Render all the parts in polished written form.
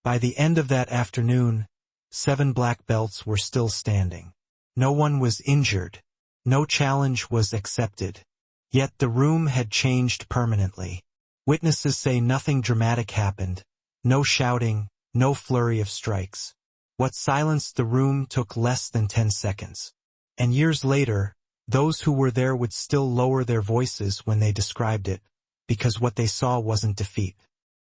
By the end of that afternoon, 7 black belts were still standing. No one was injured. No challenge was accepted. Yet the room had changed permanently. Witnesses say nothing dramatic happened. No shouting, no flurry of strikes. What silenced the room took less than 10 seconds. And years later, those who were there would still lower their voices when they described it, because what they saw wasn't defeat.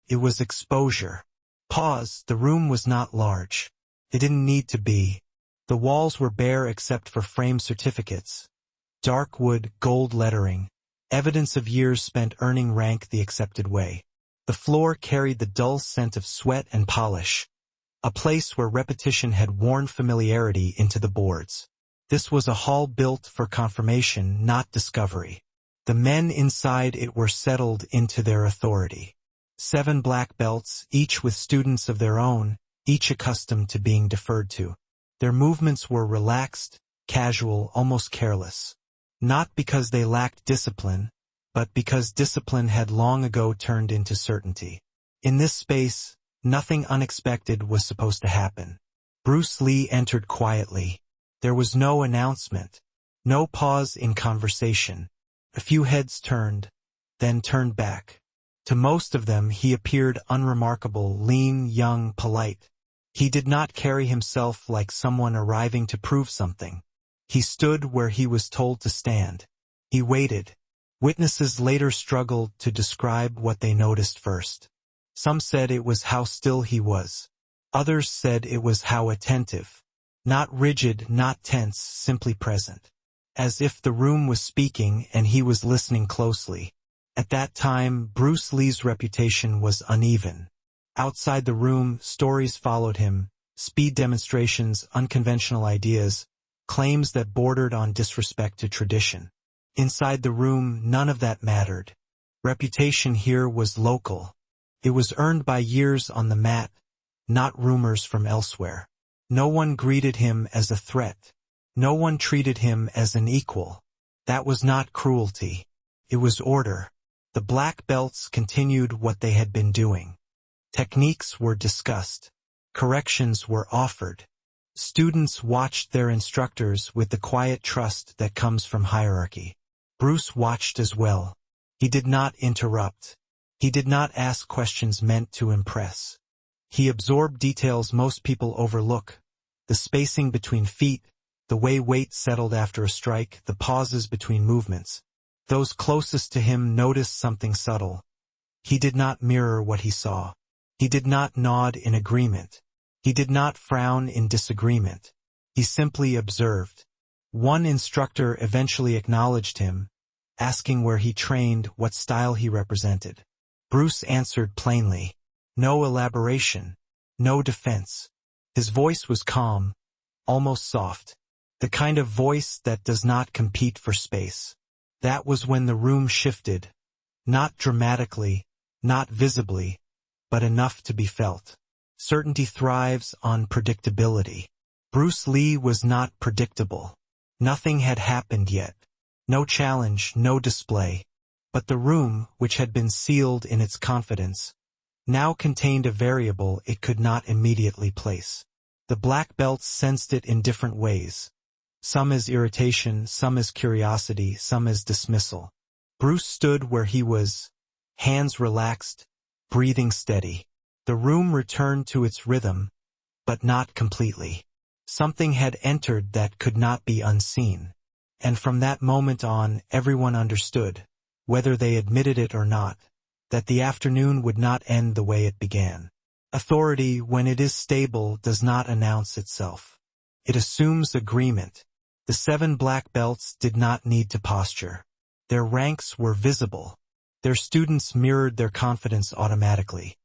It was exposure. Pause. The room was not large. It didn't need to be. The walls were bare except for framed certificates. Dark wood, gold lettering. Evidence of years spent earning rank the accepted way. The floor carried the dull scent of sweat and polish. A place where repetition had worn familiarity into the boards. This was a hall built for confirmation, not discovery. The men inside it were settled into their authority. 7 black belts, each with students of their own, each accustomed to being deferred to. Their movements were relaxed, casual, almost careless. Not because they lacked discipline, but because discipline had long ago turned into certainty. In this space, nothing unexpected was supposed to happen. Bruce Lee entered quietly. There was no announcement, no pause in conversation. A few heads turned, then turned back. To most of them he appeared unremarkable, lean, young, polite. He did not carry himself like someone arriving to prove something. He stood where he was told to stand. He waited. Witnesses later struggled to describe what they noticed first. Some said it was how still he was. Others said it was how attentive. Not rigid, not tense, simply present. As if the room was speaking and he was listening closely. At that time, Bruce Lee's reputation was uneven. Outside the room, stories followed him, speed demonstrations, unconventional ideas, claims that bordered on disrespect to tradition. Inside the room, none of that mattered. Reputation here was local. It was earned by years on the mat, not rumors from elsewhere. No one greeted him as a threat. No one treated him as an equal. That was not cruelty. It was order. The black belts continued what they had been doing. Techniques were discussed. Corrections were offered. Students watched their instructors with the quiet trust that comes from hierarchy. Bruce watched as well. He did not interrupt. He did not ask questions meant to impress. He absorbed details most people overlook. The spacing between feet, the way weight settled after a strike, the pauses between movements. Those closest to him noticed something subtle. He did not mirror what he saw. He did not nod in agreement. He did not frown in disagreement. He simply observed. One instructor eventually acknowledged him, asking where he trained, what style he represented. Bruce answered plainly. No elaboration. No defense. His voice was calm, almost soft. The kind of voice that does not compete for space. That was when the room shifted. Not dramatically, not visibly, but enough to be felt. Certainty thrives on predictability. Bruce Lee was not predictable. Nothing had happened yet. No challenge, no display. But the room, which had been sealed in its confidence, now contained a variable it could not immediately place. The black belts sensed it in different ways. Some as irritation, some as curiosity, some as dismissal. Bruce stood where he was, hands relaxed, breathing steady. The room returned to its rhythm, but not completely. Something had entered that could not be unseen. And from that moment on, everyone understood, whether they admitted it or not, that the afternoon would not end the way it began. Authority, when it is stable, does not announce itself. It assumes agreement. The 7 black belts did not need to posture. Their ranks were visible. Their students mirrored their confidence automatically.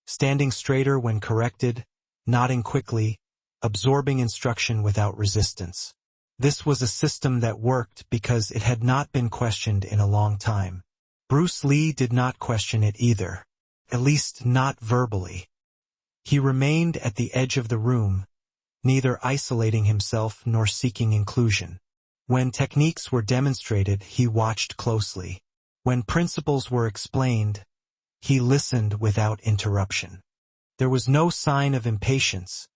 Standing straighter when corrected, nodding quickly, absorbing instruction without resistance. This was a system that worked because it had not been questioned in a long time. Bruce Lee did not question it either, at least not verbally. He remained at the edge of the room, neither isolating himself nor seeking inclusion. When techniques were demonstrated, he watched closely. When principles were explained, he listened without interruption. There was no sign of impatience,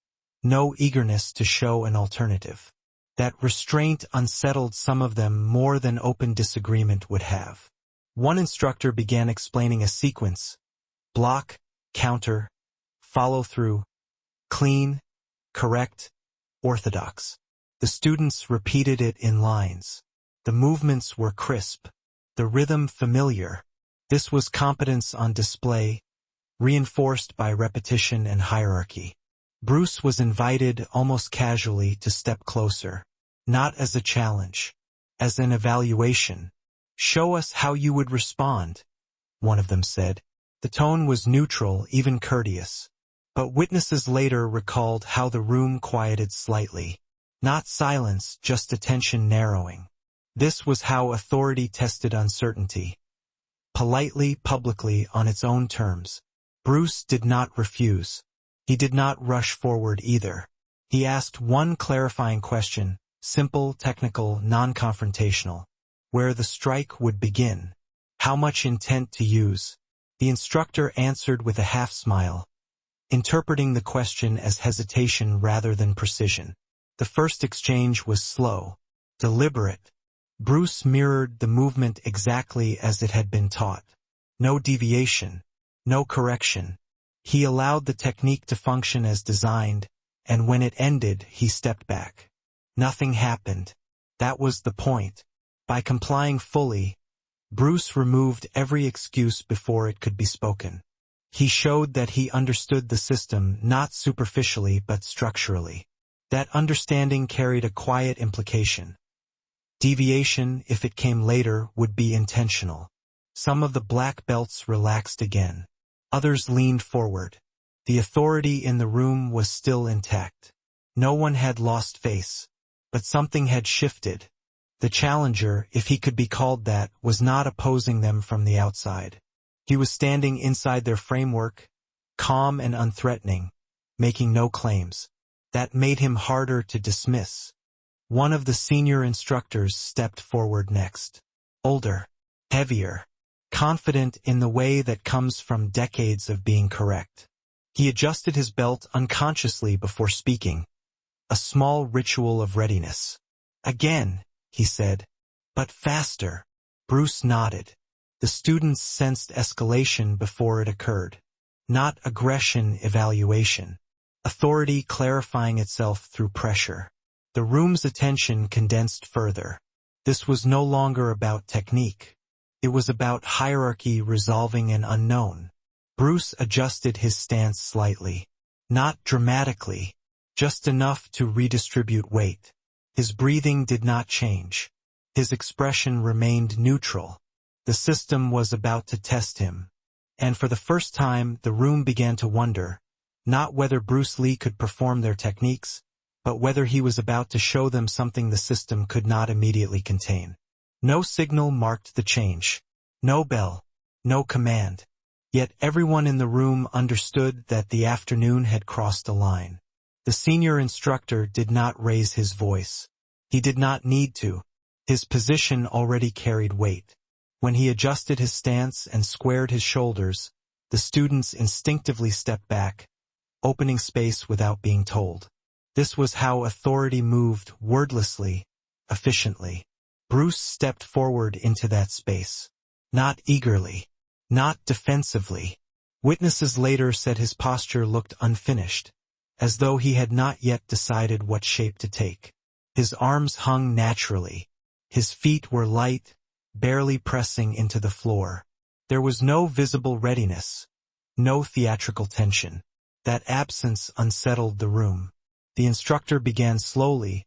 no eagerness to show an alternative. That restraint unsettled some of them more than open disagreement would have. One instructor began explaining a sequence: block, counter, follow through, clean, correct, orthodox. The students repeated it in lines. The movements were crisp, the rhythm familiar. This was competence on display, reinforced by repetition and hierarchy. Bruce was invited almost casually to step closer, not as a challenge, as an evaluation. "Show us how you would respond," one of them said. The tone was neutral, even courteous. But witnesses later recalled how the room quieted slightly. Not silence, just attention narrowing. This was how authority tested uncertainty. Politely, publicly, on its own terms. Bruce did not refuse. He did not rush forward either. He asked one clarifying question, simple, technical, non-confrontational. Where the strike would begin. How much intent to use. The instructor answered with a half-smile, interpreting the question as hesitation rather than precision. The first exchange was slow, deliberate. Bruce mirrored the movement exactly as it had been taught. No deviation, no correction. He allowed the technique to function as designed, and when it ended, he stepped back. Nothing happened. That was the point. By complying fully, Bruce removed every excuse before it could be spoken. He showed that he understood the system not superficially but structurally. That understanding carried a quiet implication. Deviation, if it came later, would be intentional. Some of the black belts relaxed again. Others leaned forward. The authority in the room was still intact. No one had lost face, but something had shifted. The challenger, if he could be called that, was not opposing them from the outside. He was standing inside their framework, calm and unthreatening, making no claims. That made him harder to dismiss. One of the senior instructors stepped forward next. Older, heavier, confident in the way that comes from decades of being correct. He adjusted his belt unconsciously before speaking. A small ritual of readiness. "Again," he said, "but faster." Bruce nodded. The students sensed escalation before it occurred. Not aggression, evaluation. Authority clarifying itself through pressure. The room's attention condensed further. This was no longer about technique. It was about hierarchy resolving an unknown. Bruce adjusted his stance slightly. Not dramatically, just enough to redistribute weight. His breathing did not change. His expression remained neutral. The system was about to test him. And for the first time, the room began to wonder, not whether Bruce Lee could perform their techniques, but whether he was about to show them something the system could not immediately contain. No signal marked the change. No bell. No command. Yet everyone in the room understood that the afternoon had crossed a line. The senior instructor did not raise his voice. He did not need to. His position already carried weight. When he adjusted his stance and squared his shoulders, the students instinctively stepped back, opening space without being told. This was how authority moved, wordlessly, efficiently. Bruce stepped forward into that space. Not eagerly. Not defensively. Witnesses later said his posture looked unfinished, as though he had not yet decided what shape to take. His arms hung naturally. His feet were light, barely pressing into the floor. There was no visible readiness, no theatrical tension. That absence unsettled the room. The instructor began slowly,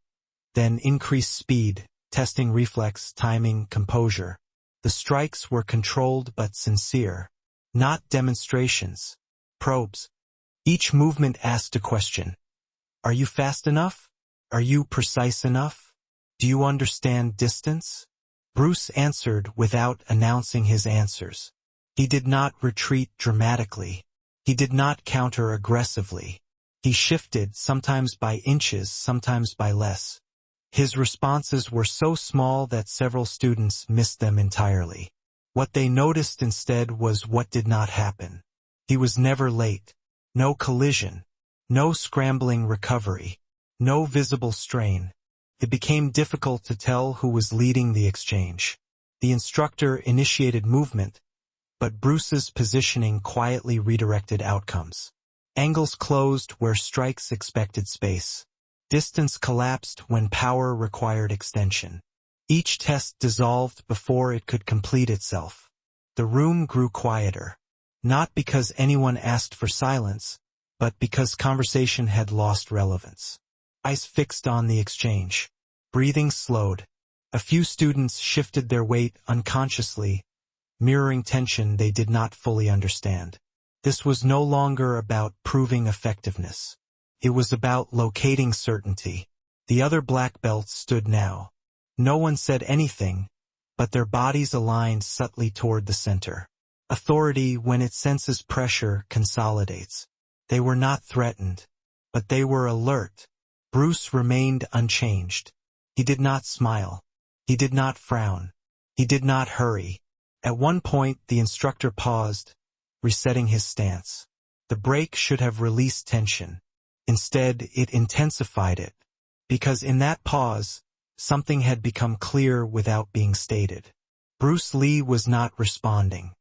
then increased speed, testing reflex, timing, composure. The strikes were controlled but sincere. Not demonstrations. Probes. Each movement asked a question. Are you fast enough? Are you precise enough? Do you understand distance? Bruce answered without announcing his answers. He did not retreat dramatically. He did not counter aggressively. He shifted, sometimes by inches, sometimes by less. His responses were so small that several students missed them entirely. What they noticed instead was what did not happen. He was never late, No collision. No scrambling recovery. No visible strain. It became difficult to tell who was leading the exchange. The instructor initiated movement, but Bruce's positioning quietly redirected outcomes. Angles closed where strikes expected space. Distance collapsed when power required extension. Each test dissolved before it could complete itself. The room grew quieter. Not because anyone asked for silence, but because conversation had lost relevance. Eyes fixed on the exchange. Breathing slowed. A few students shifted their weight unconsciously, mirroring tension they did not fully understand. This was no longer about proving effectiveness. It was about locating certainty. The other black belts stood now. No one said anything, but their bodies aligned subtly toward the center. Authority, when it senses pressure, consolidates. They were not threatened, but they were alert. Bruce remained unchanged. He did not smile. He did not frown. He did not hurry. At one point, the instructor paused, resetting his stance. The break should have released tension. Instead, it intensified it, because in that pause, something had become clear without being stated. Bruce Lee was not responding.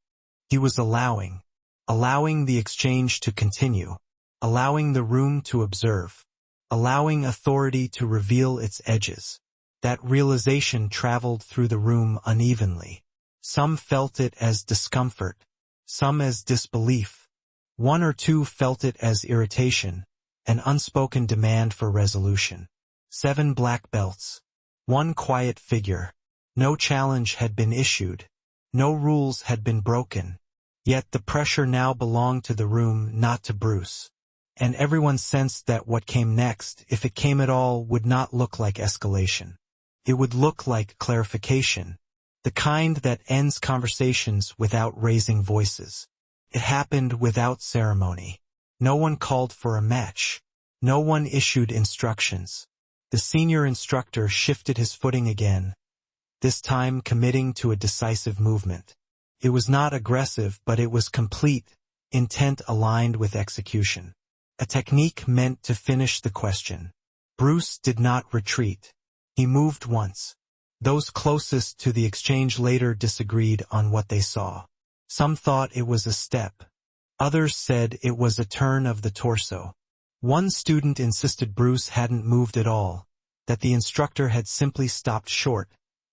He was allowing the exchange to continue, allowing the room to observe, allowing authority to reveal its edges. That realization traveled through the room unevenly. Some felt it as discomfort, some as disbelief. One or two felt it as irritation, an unspoken demand for resolution. 7 black belts. One quiet figure. No challenge had been issued. No rules had been broken. Yet the pressure now belonged to the room, not to Bruce. And everyone sensed that what came next, if it came at all, would not look like escalation. It would look like clarification. The kind that ends conversations without raising voices. It happened without ceremony. No one called for a match. No one issued instructions. The senior instructor shifted his footing again, this time committing to a decisive movement. It was not aggressive, but it was complete, intent aligned with execution. A technique meant to finish the question. Bruce did not retreat. He moved once. Those closest to the exchange later disagreed on what they saw. Some thought it was a step. Others said it was a turn of the torso. One student insisted Bruce hadn't moved at all, that the instructor had simply stopped short,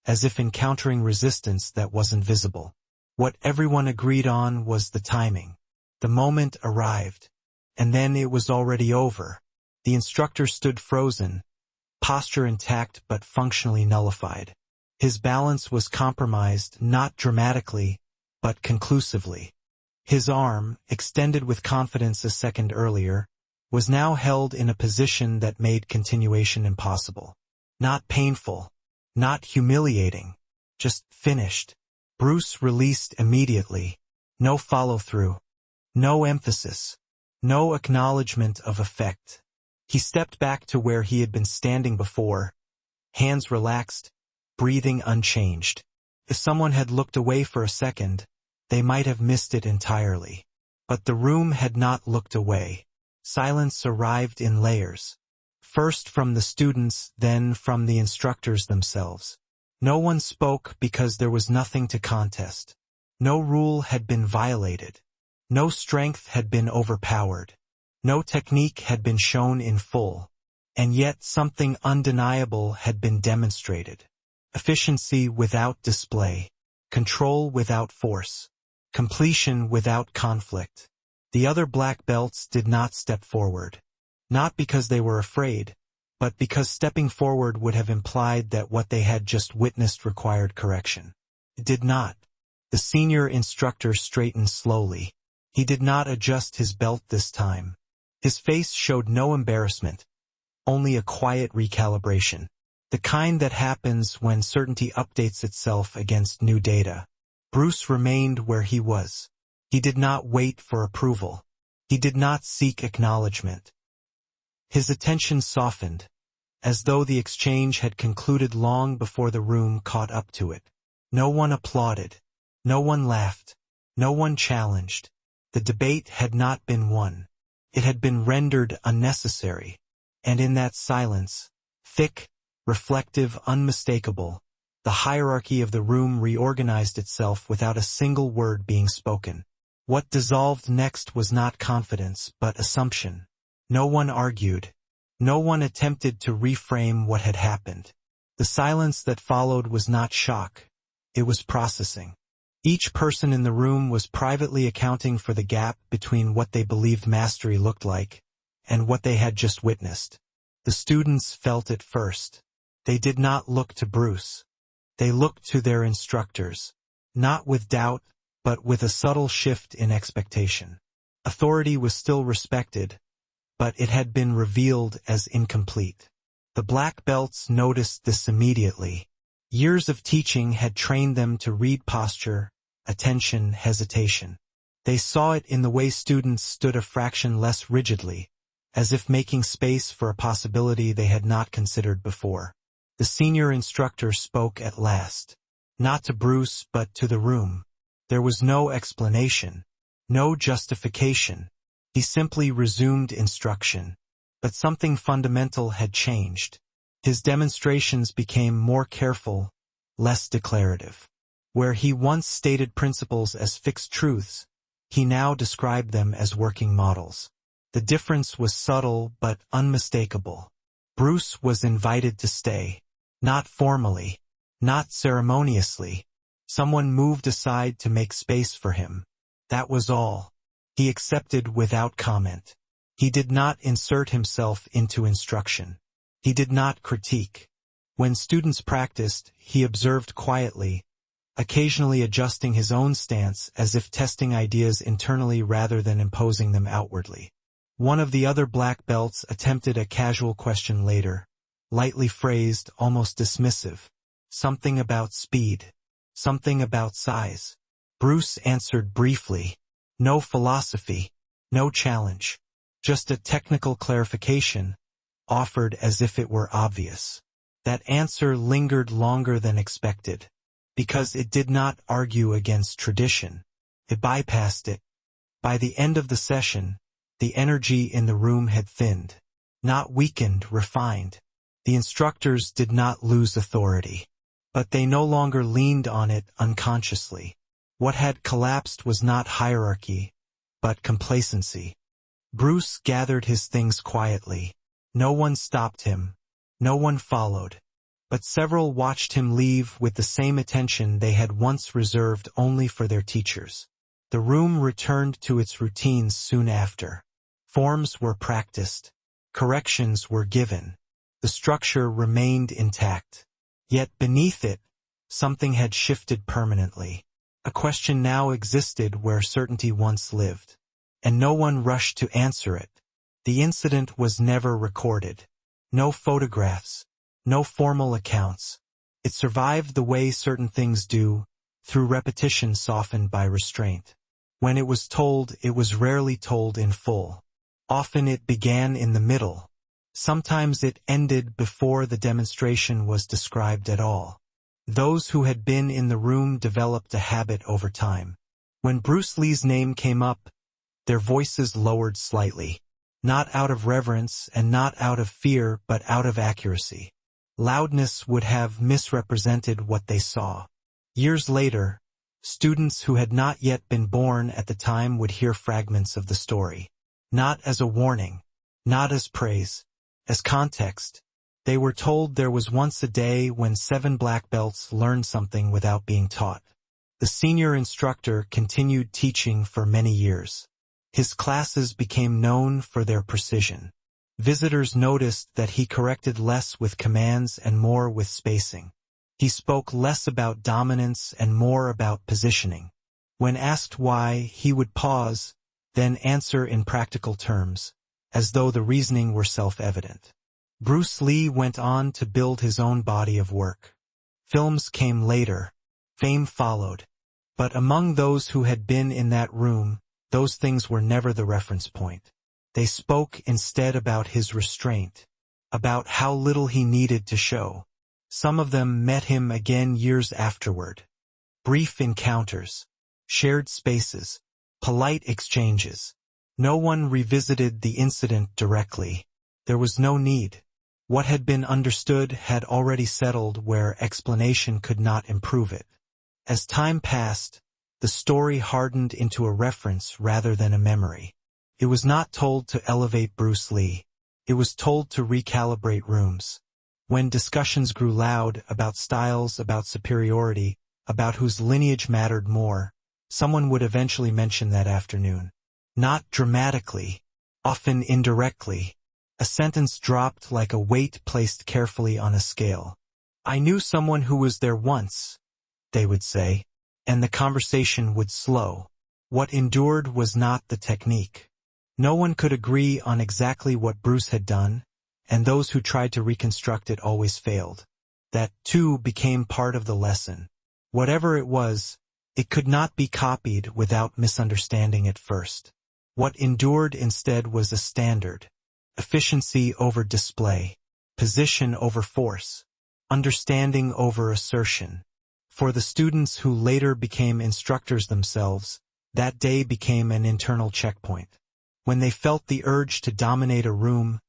as if encountering resistance that wasn't visible. What everyone agreed on was the timing. The moment arrived, and then it was already over. The instructor stood frozen, posture intact but functionally nullified. His balance was compromised, not dramatically, but conclusively. His arm, extended with confidence a second earlier, was now held in a position that made continuation impossible. Not painful, not humiliating, just finished. Bruce released immediately. No follow-through, no emphasis, no acknowledgement of effect. He stepped back to where he had been standing before, hands relaxed, breathing unchanged. If someone had looked away for a second, they might have missed it entirely. But the room had not looked away. Silence arrived in layers. First from the students, then from the instructors themselves. No one spoke because there was nothing to contest. No rule had been violated. No strength had been overpowered. No technique had been shown in full. And yet something undeniable had been demonstrated. Efficiency without display. Control without force. Completion without conflict. The other black belts did not step forward. Not because they were afraid, but because stepping forward would have implied that what they had just witnessed required correction. It did not. The senior instructor straightened slowly. He did not adjust his belt this time. His face showed no embarrassment, only a quiet recalibration. The kind that happens when certainty updates itself against new data. Bruce remained where he was. He did not wait for approval. He did not seek acknowledgement. His attention softened, as though the exchange had concluded long before the room caught up to it. No one applauded. No one laughed. No one challenged. The debate had not been won. It had been rendered unnecessary. And in that silence, thick, reflective, unmistakable, the hierarchy of the room reorganized itself without a single word being spoken. What dissolved next was not confidence, but assumption. No one argued. No one attempted to reframe what had happened. The silence that followed was not shock. It was processing. Each person in the room was privately accounting for the gap between what they believed mastery looked like and what they had just witnessed. The students felt it first. They did not look to Bruce. They looked to their instructors, not with doubt, but with a subtle shift in expectation. Authority was still respected, but it had been revealed as incomplete. The black belts noticed this immediately. Years of teaching had trained them to read posture, attention, hesitation. They saw it in the way students stood a fraction less rigidly, as if making space for a possibility they had not considered before. The senior instructor spoke at last. Not to Bruce, but to the room. There was no explanation, no justification. He simply resumed instruction. But something fundamental had changed. His demonstrations became more careful, less declarative. Where he once stated principles as fixed truths, he now described them as working models. The difference was subtle but unmistakable. Bruce was invited to stay. Not formally, not ceremoniously. Someone moved aside to make space for him. That was all. He accepted without comment. He did not insert himself into instruction. He did not critique. When students practiced, he observed quietly, occasionally adjusting his own stance as if testing ideas internally rather than imposing them outwardly. One of the other black belts attempted a casual question later, lightly phrased, almost dismissive. Something about speed. Something about size. Bruce answered briefly. No philosophy. No challenge. Just a technical clarification, offered as if it were obvious. That answer lingered longer than expected, because it did not argue against tradition. It bypassed it. By the end of the session, the energy in the room had thinned. Not weakened, refined. The instructors did not lose authority, but they no longer leaned on it unconsciously. What had collapsed was not hierarchy, but complacency. Bruce gathered his things quietly. No one stopped him. No one followed. But several watched him leave with the same attention they had once reserved only for their teachers. The room returned to its routines soon after. Forms were practiced. Corrections were given. The structure remained intact. Yet beneath it, something had shifted permanently. A question now existed where certainty once lived. And no one rushed to answer it. The incident was never recorded. No photographs. No formal accounts. It survived the way certain things do, through repetition softened by restraint. When it was told, it was rarely told in full. Often it began in the middle. Sometimes it ended before the demonstration was described at all. Those who had been in the room developed a habit over time. When Bruce Lee's name came up, their voices lowered slightly. Not out of reverence and not out of fear, but out of accuracy. Loudness would have misrepresented what they saw. Years later, students who had not yet been born at the time would hear fragments of the story. Not as a warning, not as praise, as context. They were told there was once a day when 7 black belts learned something without being taught. The senior instructor continued teaching for many years. His classes became known for their precision. Visitors noticed that he corrected less with commands and more with spacing. He spoke less about dominance and more about positioning. When asked why, he would pause, then answer in practical terms, as though the reasoning were self-evident. Bruce Lee went on to build his own body of work. Films came later. Fame followed. But among those who had been in that room, those things were never the reference point. They spoke instead about his restraint, about how little he needed to show. Some of them met him again years afterward. Brief encounters, shared spaces, polite exchanges. No one revisited the incident directly. There was no need. What had been understood had already settled where explanation could not improve it. As time passed, the story hardened into a reference rather than a memory. It was not told to elevate Bruce Lee. It was told to recalibrate rooms. When discussions grew loud about styles, about superiority, about whose lineage mattered more, someone would eventually mention that afternoon. Not dramatically, often indirectly. A sentence dropped like a weight placed carefully on a scale. "I knew someone who was there once," they would say, and the conversation would slow. What endured was not the technique. No one could agree on exactly what Bruce had done, and those who tried to reconstruct it always failed. That, too, became part of the lesson. Whatever it was, it could not be copied without misunderstanding at first. What endured instead was a standard. Efficiency over display. Position over force. Understanding over assertion. For the students who later became instructors themselves, that day became an internal checkpoint. When they felt the urge to dominate a room,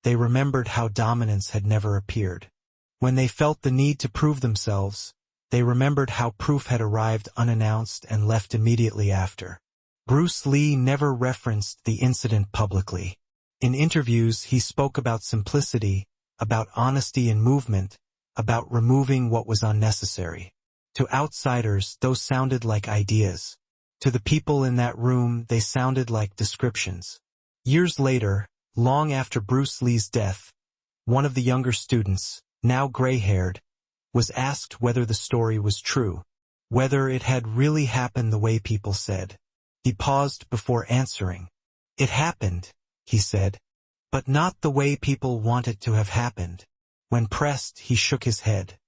they remembered how dominance had never appeared. When they felt the need to prove themselves, they remembered how proof had arrived unannounced and left immediately after. Bruce Lee never referenced the incident publicly. In interviews, he spoke about simplicity, about honesty in movement, about removing what was unnecessary. To outsiders, those sounded like ideas. To the people in that room, they sounded like descriptions. Years later, long after Bruce Lee's death, one of the younger students, now gray-haired, was asked whether the story was true, whether it had really happened the way people said. He paused before answering. "It happened," he said, "but not the way people want it to have happened." When pressed, he shook his head.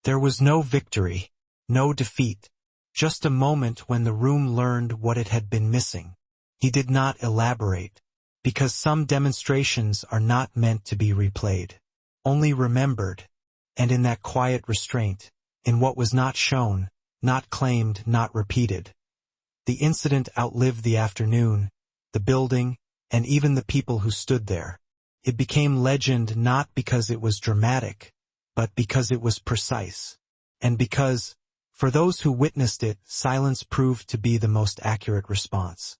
There was no victory, no defeat, just a moment when the room learned what it had been missing. He did not elaborate, because some demonstrations are not meant to be replayed, only remembered, and in that quiet restraint, in what was not shown, not claimed, not repeated. The incident outlived the afternoon, the building, and even the people who stood there. It became legend not because it was dramatic, but because it was precise. And because, for those who witnessed it, silence proved to be the most accurate response.